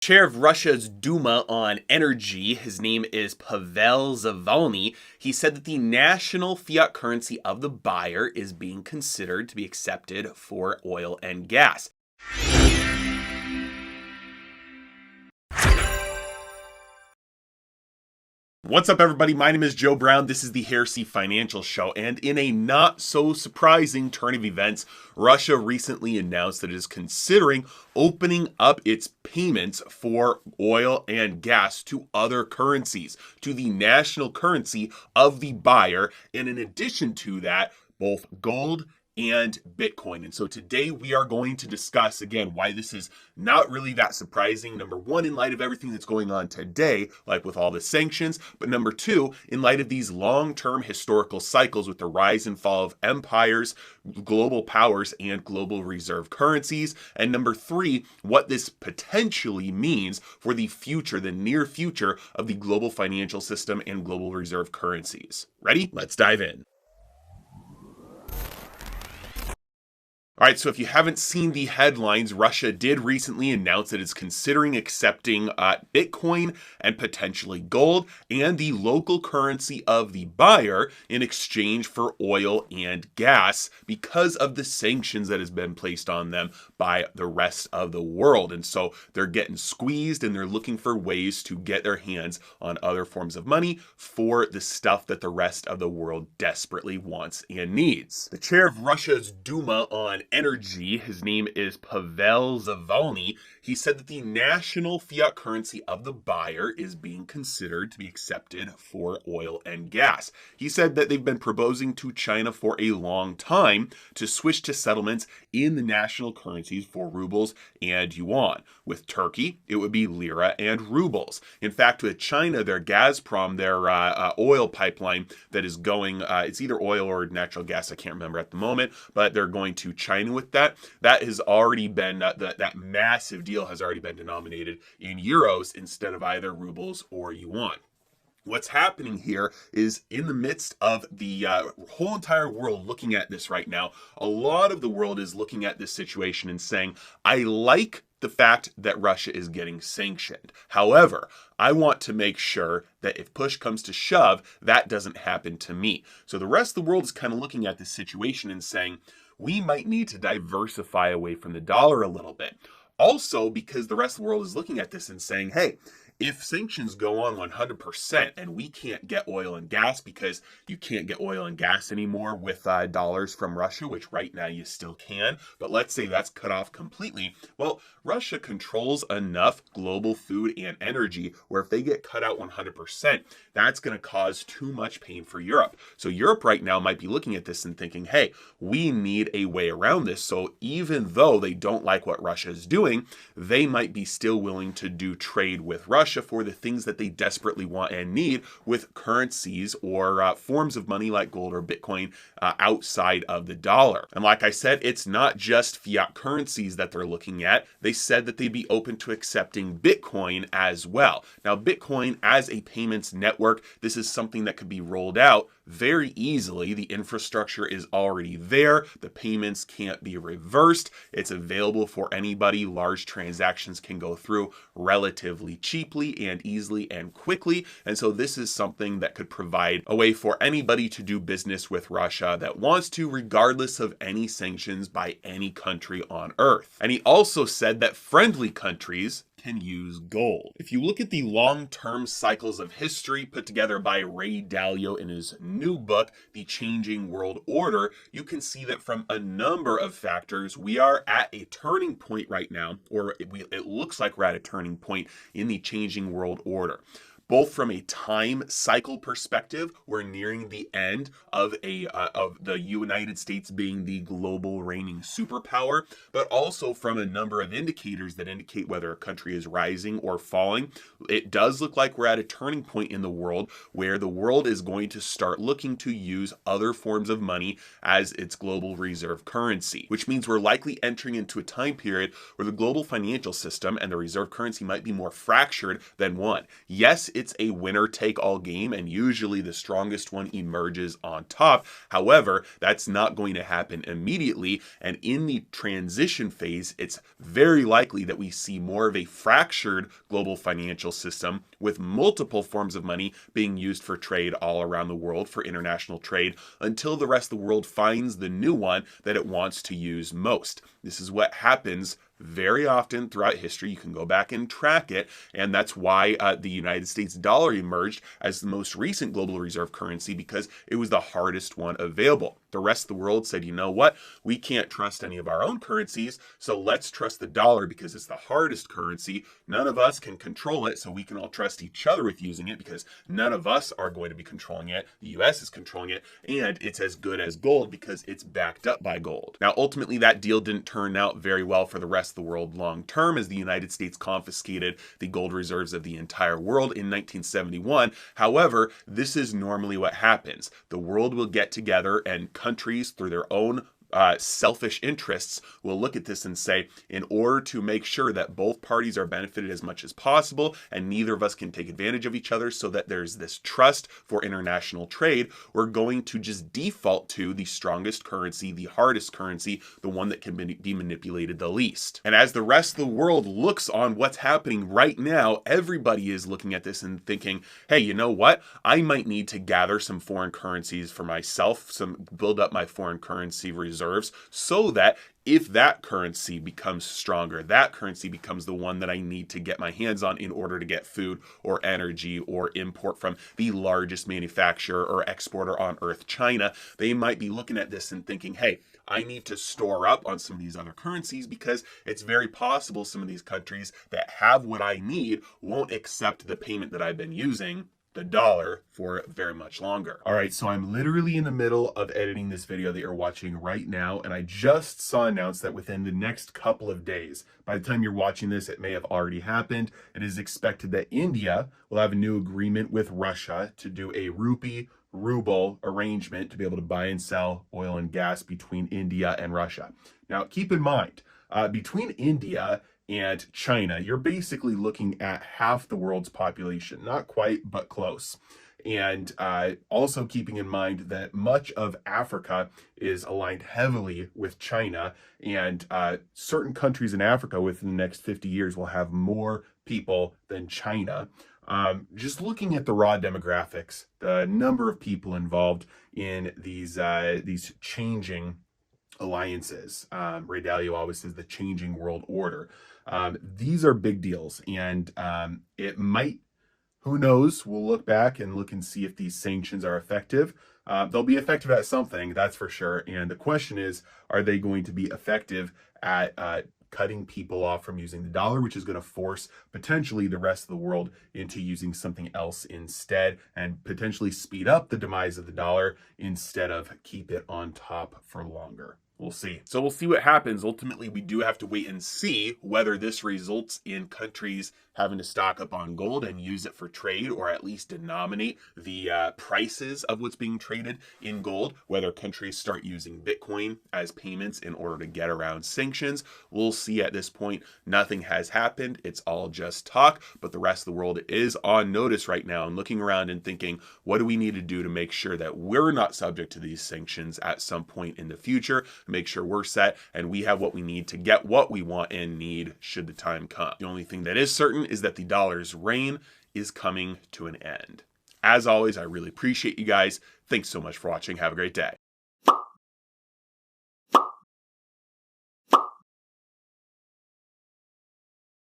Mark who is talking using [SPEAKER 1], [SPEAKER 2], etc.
[SPEAKER 1] Chair of Russia's Duma on energy, his name is Pavel Zavalny. He said that the national fiat currency of the buyer is being considered to be accepted for oil and gas. What's up, everybody? My name is Joe Brown. This is the Heresy Financial Show, and in a not so surprising turn of events, Russia recently announced that it is considering opening up its payments for oil and gas to other currencies, to the national currency of the buyer, and in addition to that, both gold and Bitcoin. And so today we are going to discuss again why this is not really that surprising. Number one, in light of everything that's going on today, like with all the sanctions, but number two, in light of these long-term historical cycles with the rise and fall of empires, global powers, and global reserve currencies. And number three, what this potentially means for the future, the near future of the global financial system and global reserve currencies. Ready? Let's dive in. All right, so if you haven't seen the headlines, Russia did recently announce that it's considering accepting Bitcoin and potentially gold and the local currency of the buyer in exchange for oil and gas because of the sanctions that has been placed on them by the rest of the world. And so they're getting squeezed and they're looking for ways to get their hands on other forms of money for the stuff that the rest of the world desperately wants and needs. The chair of Russia's Duma on energy, his name is Pavel Zavalny. He said that the national fiat currency of the buyer is being considered to be accepted for oil and gas. He said that they've been proposing to China for a long time to switch to settlements in the national currencies for rubles and yuan. With Turkey, it would be lira and rubles. In fact, with China, their Gazprom, their oil pipeline that is going, it's either oil or natural gas, I can't remember at the moment, but they're going to China with that. That has already been, that massive deal has already been denominated in euros instead of either rubles or yuan. What's happening here is in the midst of the whole entire world looking at this right now, a lot of the world is looking at this situation and saying, I like the fact that Russia is getting sanctioned. However, I want to make sure that if push comes to shove, that doesn't happen to me. So the rest of the world is kind of looking at this situation and saying, we might need to diversify away from the dollar a little bit. Also, because the rest of the world is looking at this and saying, hey, if sanctions go on 100% and we can't get oil and gas because you can't get oil and gas anymore with dollars from Russia, which right now you still can, but let's say that's cut off completely. Well, Russia controls enough global food and energy where if they get cut out 100%, that's going to cause too much pain for Europe. So Europe right now might be looking at this and thinking, hey, we need a way around this. So even though they don't like what Russia is doing, they might be still willing to do trade with Russia for the things that they desperately want and need with currencies or forms of money like gold or Bitcoin outside of the dollar. And like I said, it's not just fiat currencies that they're looking at. They said that they'd be open to accepting Bitcoin as well. Now, Bitcoin as a payments network, this is something that could be rolled out very easily. The infrastructure is already there. The payments can't be reversed. It's available for anybody. Large transactions can go through relatively cheaply and easily and quickly. And so this is something that could provide a way for anybody to do business with Russia that wants to, regardless of any sanctions by any country on earth. And he also said that friendly countries can use gold. If you look at the long-term cycles of history put together by Ray Dalio in his new book, The Changing World Order, you can see that from a number of factors, we are at a turning point right now, or it looks like we're at a turning point in the changing world order. Both from a time cycle perspective, we're nearing the end of the United States being the global reigning superpower, but also from a number of indicators that indicate whether a country is rising or falling. It does look like we're at a turning point in the world where the world is going to start looking to use other forms of money as its global reserve currency, which means we're likely entering into a time period where the global financial system and the reserve currency might be more fractured than one. Yes, it's a winner-take-all game, and usually the strongest one emerges on top. However, that's not going to happen immediately, and in the transition phase, it's very likely that we see more of a fractured global financial system with multiple forms of money being used for trade all around the world for international trade until the rest of the world finds the new one that it wants to use most. This is what happens very often throughout history. You can go back and track it, and that's why the United States dollar emerged as the most recent global reserve currency, because it was the hardest one available. The rest of the world said, you know what, we can't trust any of our own currencies, so let's trust the dollar because it's the hardest currency. None of us can control it, so we can all trust each other with using it because none of us are going to be controlling it. The US is controlling it, and it's as good as gold because it's backed up by gold. Now, ultimately, that deal didn't turn out very well for the rest of the world long term, as the United States confiscated the gold reserves of the entire world in 1971. However, this is normally what happens. The world will get together, and countries, through their own selfish interests, will look at this and say, in order to make sure that both parties are benefited as much as possible and neither of us can take advantage of each other so that there's this trust for international trade, we're going to just default to the strongest currency, the hardest currency, the one that can be manipulated the least. And as the rest of the world looks on what's happening right now, everybody is looking at this and thinking, hey, you know what? I might need to gather some foreign currencies for myself, build up my foreign currency reserves, so that if that currency becomes stronger, that currency becomes the one that I need to get my hands on in order to get food or energy or import from the largest manufacturer or exporter on earth, China, they might be looking at this and thinking, hey, I need to store up on some of these other currencies because it's very possible some of these countries that have what I need won't accept the payment that I've been using, the dollar, for very much longer. All right, so I'm literally in the middle of editing this video that you're watching right now, and I just saw announced that within the next couple of days, by the time you're watching this, it may have already happened. It is expected that India will have a new agreement with Russia to do a rupee-ruble arrangement to be able to buy and sell oil and gas between India and Russia. Now, keep in mind, between India and China, you're basically looking at half the world's population. Not quite, but close. And also keeping in mind that much of Africa is aligned heavily with China, and certain countries in Africa within the next 50 years will have more people than China. Just looking at the raw demographics, the number of people involved in these changing alliances. Ray Dalio always says the changing world order. These are big deals, and it might, who knows, we'll look back and look and see if these sanctions are effective. They'll be effective at something, that's for sure. And the question is, are they going to be effective at cutting people off from using the dollar, which is going to force potentially the rest of the world into using something else instead, and potentially speed up the demise of the dollar instead of keep it on top for longer. We'll see. So we'll see what happens. Ultimately, we do have to wait and see whether this results in countries having to stock up on gold and use it for trade, or at least denominate the prices of what's being traded in gold, whether countries start using Bitcoin as payments in order to get around sanctions. We'll see at this point. Nothing has happened. It's all just talk, but the rest of the world is on notice right now and looking around and thinking, what do we need to do to make sure that we're not subject to these sanctions at some point in the future, make sure we're set and we have what we need to get what we want and need should the time come. The only thing that is certain is that the dollar's reign is coming to an end. As always, I really appreciate you guys. Thanks so much for watching. Have a great day.